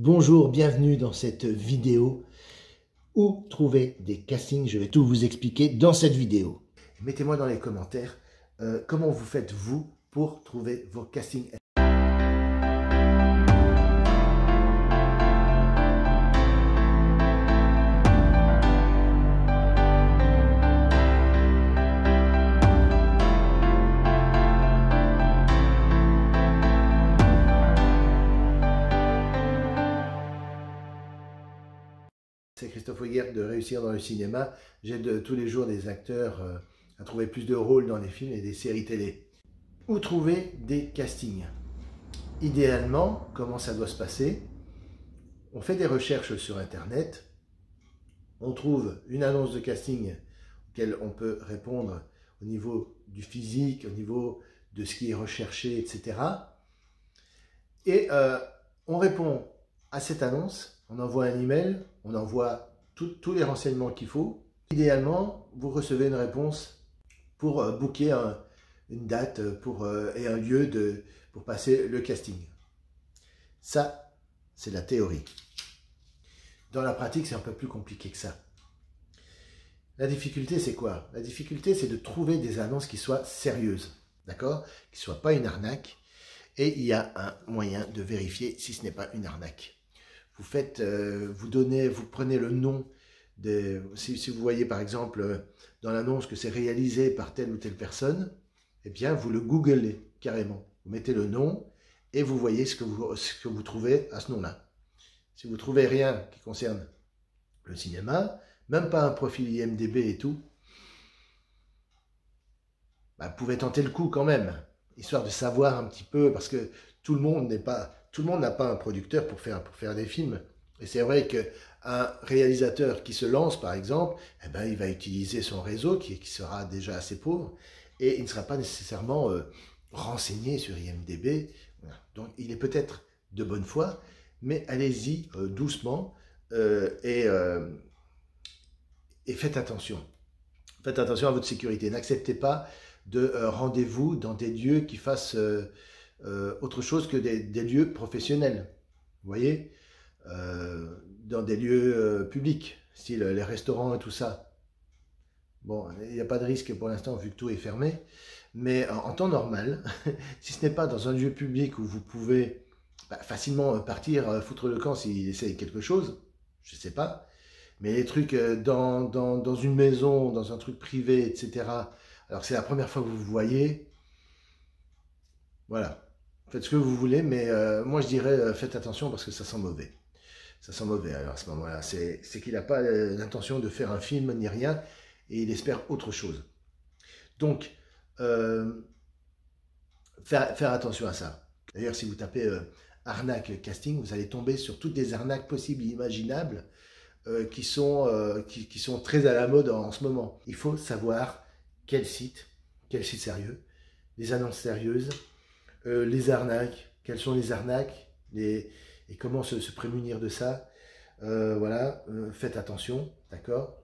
Bonjour, bienvenue dans cette vidéo. Où trouver des castings? Je vais tout vous expliquer dans cette vidéo. Mettez-moi dans les commentaires comment vous faites vous pour trouver vos castings. C'est Christophe Weguert de Réussir dans le cinéma. J'aide tous les jours des acteurs à trouver plus de rôles dans les films et des séries télé. Où trouver des castings? Idéalement, comment ça doit se passer? On fait des recherches sur Internet, on trouve une annonce de casting auquel on peut répondre au niveau du physique, au niveau de ce qui est recherché, etc. Et on répond à cette annonce. On envoie un email, on envoie tous les renseignements qu'il faut. Idéalement, vous recevez une réponse pour booker une date et un lieu pour passer le casting. Ça, c'est la théorie. Dans la pratique, c'est un peu plus compliqué que ça. La difficulté, c'est quoi? La difficulté, c'est de trouver des annonces qui soient sérieuses, d'accord? Qui ne soient pas une arnaque. Et il y a un moyen de vérifier si ce n'est pas une arnaque. Vous prenez le nom, si vous voyez par exemple dans l'annonce que c'est réalisé par telle ou telle personne, eh bien vous le googlez carrément. Vous mettez le nom et vous voyez ce que vous trouvez à ce nom-là. Si vous ne trouvez rien qui concerne le cinéma, même pas un profil IMDb et tout, bah, vous pouvez tenter le coup quand même, histoire de savoir un petit peu, parce que tout le monde n'a pas un producteur pour faire des films. Et c'est vrai qu'un réalisateur qui se lance, par exemple, eh ben, il va utiliser son réseau qui sera déjà assez pauvre et il ne sera pas nécessairement renseigné sur IMDb. Voilà. Donc il est peut-être de bonne foi, mais allez-y doucement et faites attention. Faites attention à votre sécurité. N'acceptez pas de rendez-vous dans des lieux qui fassent autre chose que des lieux professionnels, vous voyez, dans des lieux publics, style les restaurants et tout ça. Bon, il n'y a pas de risque pour l'instant vu que tout est fermé, mais en temps normal, si ce n'est pas dans un lieu public où vous pouvez facilement partir, foutre le camp s'il essaye quelque chose, je ne sais pas, mais les trucs dans une maison, dans un truc privé, etc., alors que c'est la première fois que vous vous voyez, voilà. Faites ce que vous voulez, mais moi je dirais faites attention parce que ça sent mauvais. Ça sent mauvais. Alors à ce moment-là, c'est qu'il n'a pas l'intention de faire un film ni rien et il espère autre chose. Donc, faire attention à ça. D'ailleurs, si vous tapez arnaque casting, vous allez tomber sur toutes les arnaques possibles et imaginables qui sont très à la mode en ce moment. Il faut savoir quel site sérieux, les annonces sérieuses, les arnaques, quelles sont les arnaques et comment se prémunir de ça. Voilà, faites attention, d'accord?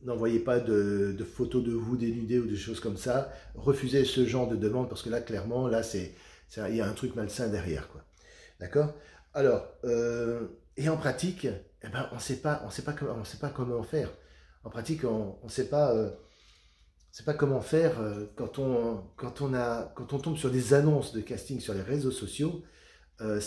N'envoyez pas de photos de vous dénudés ou des choses comme ça. Refusez ce genre de demande parce que là, clairement, là, il y a un truc malsain derrière, quoi. D'accord? Alors, et en pratique, eh ben, on sait pas comment faire. En pratique, on ne sait pas. C'est pas comment faire quand on tombe sur des annonces de casting sur les réseaux sociaux. On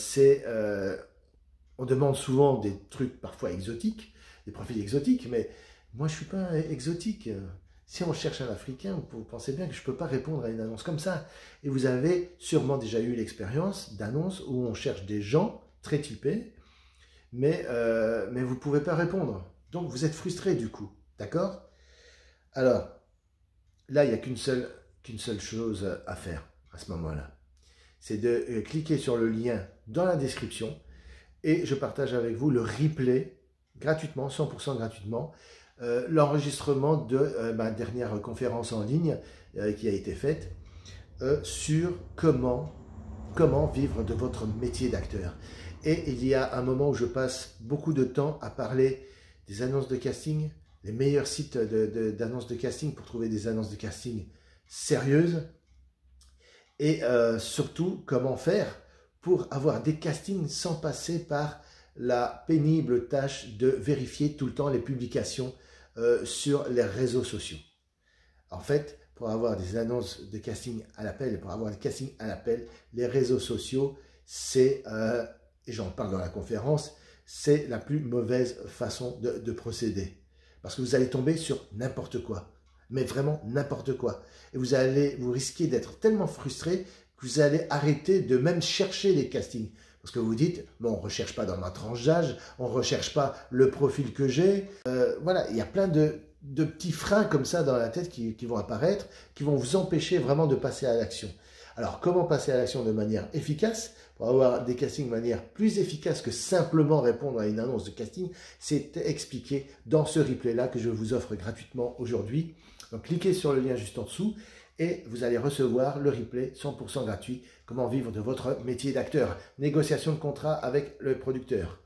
demande souvent des trucs parfois exotiques, des profils exotiques, mais moi je suis pas exotique. Si on cherche un Africain, vous pensez bien que je peux pas répondre à une annonce comme ça. Et vous avez sûrement déjà eu l'expérience d'annonces où on cherche des gens très typés, mais vous pouvez pas répondre. Donc vous êtes frustré du coup, d'accord? Alors, là, il n'y a qu'une seule chose à faire à ce moment-là. C'est de cliquer sur le lien dans la description et je partage avec vous le replay gratuitement, 100% gratuitement, l'enregistrement de ma dernière conférence en ligne qui a été faite sur comment vivre de votre métier d'acteur. Et il y a un moment où je passe beaucoup de temps à parler des annonces de casting, les meilleurs sites d'annonces de casting pour trouver des annonces de casting sérieuses et surtout comment faire pour avoir des castings sans passer par la pénible tâche de vérifier tout le temps les publications sur les réseaux sociaux. En fait, pour avoir des annonces de casting à l'appel et pour avoir des castings à l'appel, les réseaux sociaux, c'est, et j'en parle dans la conférence, c'est la plus mauvaise façon de procéder. Parce que vous allez tomber sur n'importe quoi, mais vraiment n'importe quoi. Et vous risquez d'être tellement frustré que vous allez arrêter de même chercher les castings. Parce que vous dites, bon, on ne recherche pas dans ma tranche d'âge, on ne recherche pas le profil que j'ai. Voilà, il y a plein de petits freins comme ça dans la tête qui vont apparaître, qui vont vous empêcher vraiment de passer à l'action. Alors, comment passer à l'action de manière efficace? Pour avoir des castings de manière plus efficace que simplement répondre à une annonce de casting, c'est expliqué dans ce replay-là que je vous offre gratuitement aujourd'hui. Donc, cliquez sur le lien juste en dessous et vous allez recevoir le replay 100% gratuit. Comment vivre de votre métier d'acteur, négociation de contrat avec le producteur,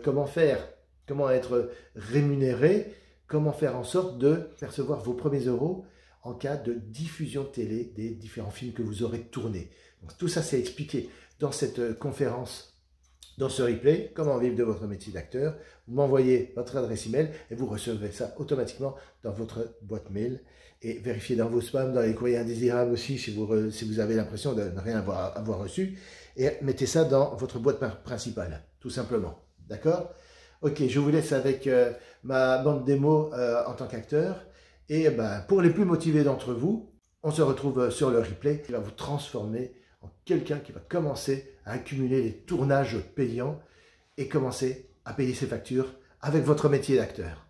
comment faire, comment être rémunéré, comment faire en sorte de percevoir vos premiers euros en cas de diffusion télé des différents films que vous aurez tournés. Donc, tout ça, c'est expliqué dans cette conférence, dans ce replay, comment vivre de votre métier d'acteur. Vous m'envoyez votre adresse email et vous recevrez ça automatiquement dans votre boîte mail. Et vérifiez dans vos spams, dans les courriers indésirables aussi, si vous avez l'impression de ne rien avoir reçu. Et mettez ça dans votre boîte principale, tout simplement. D'accord? Ok, je vous laisse avec ma bande démo en tant qu'acteur. Et pour les plus motivés d'entre vous, on se retrouve sur le replay qui va vous transformer en quelqu'un qui va commencer à accumuler les tournages payants et commencer à payer ses factures avec votre métier d'acteur.